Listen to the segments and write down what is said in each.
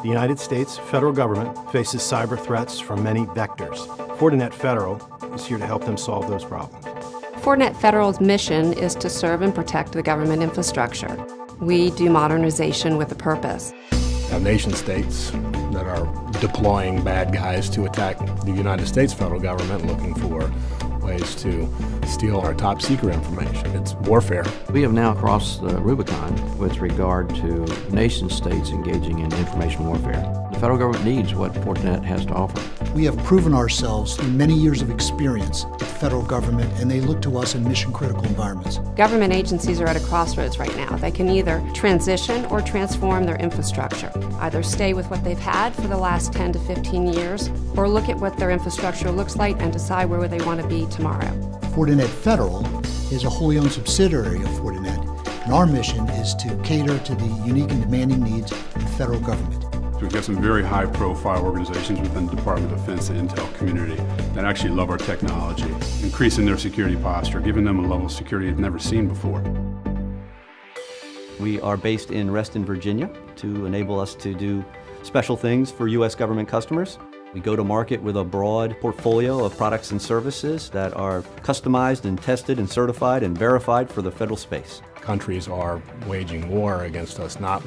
The United States federal government faces cyber threats from many vectors. Fortinet Federal is here to help them solve those problems. Fortinet Federal's mission is to serve and protect the government infrastructure. We do modernization with a purpose. Have nation states that are deploying bad guys to attack the United States federal government, looking for ways to steal our top secret information. It's warfare. We have now crossed the Rubicon with regard to nation states engaging in information warfare. The federal government needs what Fortinet has to offer. We have proven ourselves through many years of experience with the federal government, and they look to us in mission-critical environments. Government agencies are at a crossroads right now. They can either transition or transform their infrastructure, either stay with what they've had for the last 10 to 15 years, or look at what their infrastructure looks like and decide where they want to be tomorrow. Fortinet Federal is a wholly owned subsidiary of Fortinet, and our mission is to cater to the unique and demanding needs of the federal government. We've got some very high-profile organizations within the Department of Defense and Intel community that actually love our technology, increasing their security posture, giving them a level of security they've never seen before. We are based in Reston, Virginia, to enable us to do special things for U.S. government customers. We go to market with a broad portfolio of products and services that are customized and tested and certified and verified for the federal space. Countries are waging war against us, not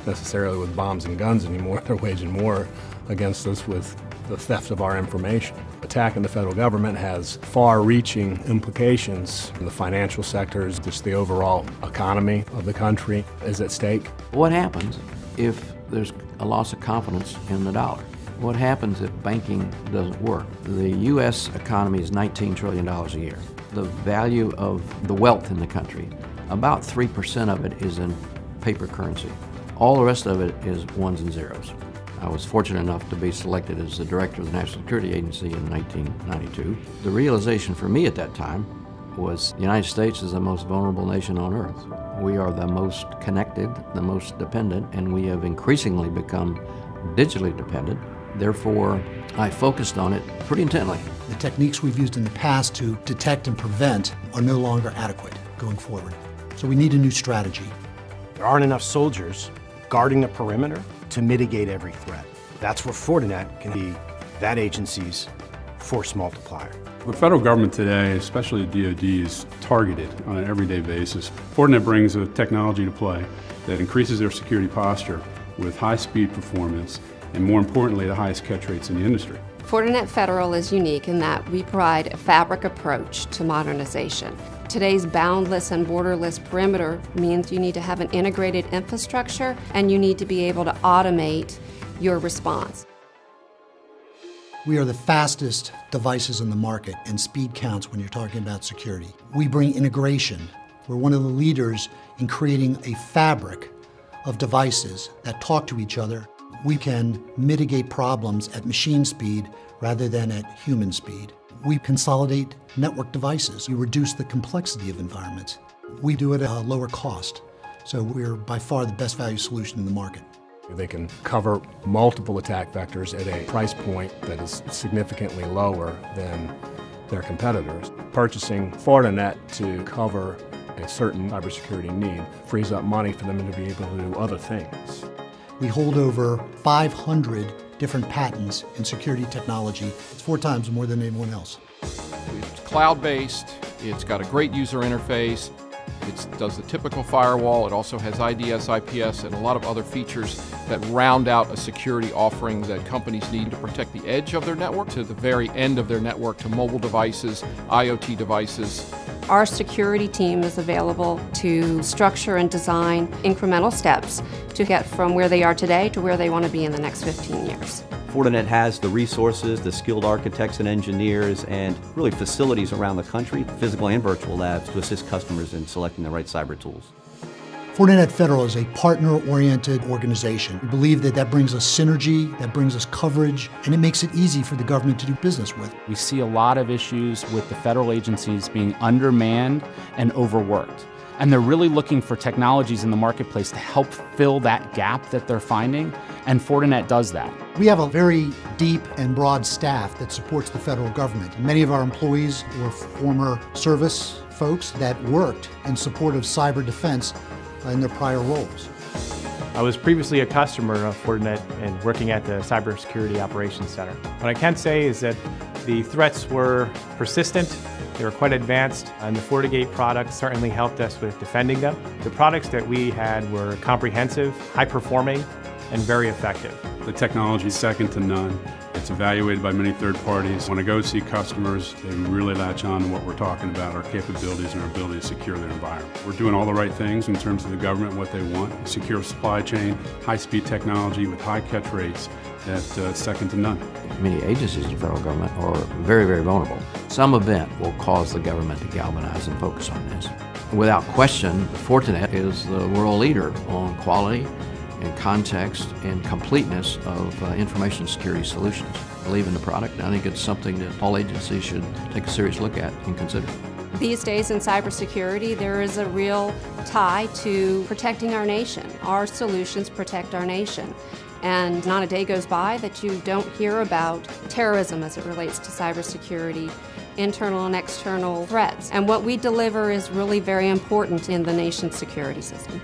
necessarily with bombs and guns anymore. They're waging war against us with the theft of our information. Attacking the federal government has far-reaching implications in the financial sectors. Just the overall economy of the country is at stake. What happens if there's a loss of confidence in the dollar? What happens if banking doesn't work? The U.S. economy is $19 trillion a year. The value of the wealth in the country, about 3% of it is in paper currency. All the rest of it is ones and zeros. I was fortunate enough to be selected as the director of the National Security Agency in 1992. The realization for me at that time was the United States is the most vulnerable nation on earth. We are the most connected, the most dependent, and we have increasingly become digitally dependent. Therefore, I focused on it pretty intently. The techniques we've used in the past to detect and prevent are no longer adequate going forward. So we need a new strategy. There aren't enough soldiers guarding the perimeter to mitigate every threat. That's where Fortinet can be that agency's force multiplier. The federal government today, especially the DoD, is targeted on an everyday basis. Fortinet brings a technology to play that increases their security posture with high-speed performance and, more importantly, the highest catch rates in the industry. Fortinet Federal is unique in that we provide a fabric approach to modernization. Today's boundless and borderless perimeter means you need to have an integrated infrastructure and you need to be able to automate your response. We are the fastest devices in the market, and speed counts when you're talking about security. We bring integration. We're one of the leaders in creating a fabric of devices that talk to each other. We can mitigate problems at machine speed rather than at human speed. We consolidate network devices. We reduce the complexity of environments. We do it at a lower cost. So we're by far the best value solution in the market. They can cover multiple attack vectors at a price point that is significantly lower than their competitors. Purchasing Fortinet to cover a certain cybersecurity need frees up money for them to be able to do other things. We hold over 500 different patents in security technology. It's 4 times more than anyone else. It's cloud-based, it's got a great user interface, it does the typical firewall, it also has IDS, IPS, and a lot of other features that round out a security offering that companies need to protect the edge of their network to the very end of their network, to mobile devices, IoT devices. Our security team is available to structure and design incremental steps to get from where they are today to where they want to be in the next 15 years. Fortinet has the resources, the skilled architects and engineers, and really facilities around the country, physical and virtual labs, to assist customers in selecting the right cyber tools. Fortinet Federal is a partner-oriented organization. We believe that brings us synergy, that brings us coverage, and it makes it easy for the government to do business with. We see a lot of issues with the federal agencies being undermanned and overworked. And they're really looking for technologies in the marketplace to help fill that gap that they're finding, and Fortinet does that. We have a very deep and broad staff that supports the federal government. Many of our employees were former service folks that worked in support of cyber defense in their prior roles. I was previously a customer of Fortinet and working at the Cybersecurity Operations Center. What I can say is that the threats were persistent, they were quite advanced, and the FortiGate products certainly helped us with defending them. The products that we had were comprehensive, high-performing, and very effective. The technology is second to none. It's evaluated by many third parties. When I go see customers, they really latch on to what we're talking about, our capabilities and our ability to secure their environment. We're doing all the right things in terms of the government, what they want. Secure supply chain, high-speed technology with high catch rates that's second to none. Many agencies of the federal government are very, very vulnerable. Some event will cause the government to galvanize and focus on this. Without question, Fortinet is the world leader on quality and context and completeness of information security solutions. I believe in the product, and I think it's something that all agencies should take a serious look at and consider. These days in cybersecurity, there is a real tie to protecting our nation. Our solutions protect our nation. And not a day goes by that you don't hear about terrorism as it relates to cybersecurity, internal and external threats. And what we deliver is really very important in the nation's security system.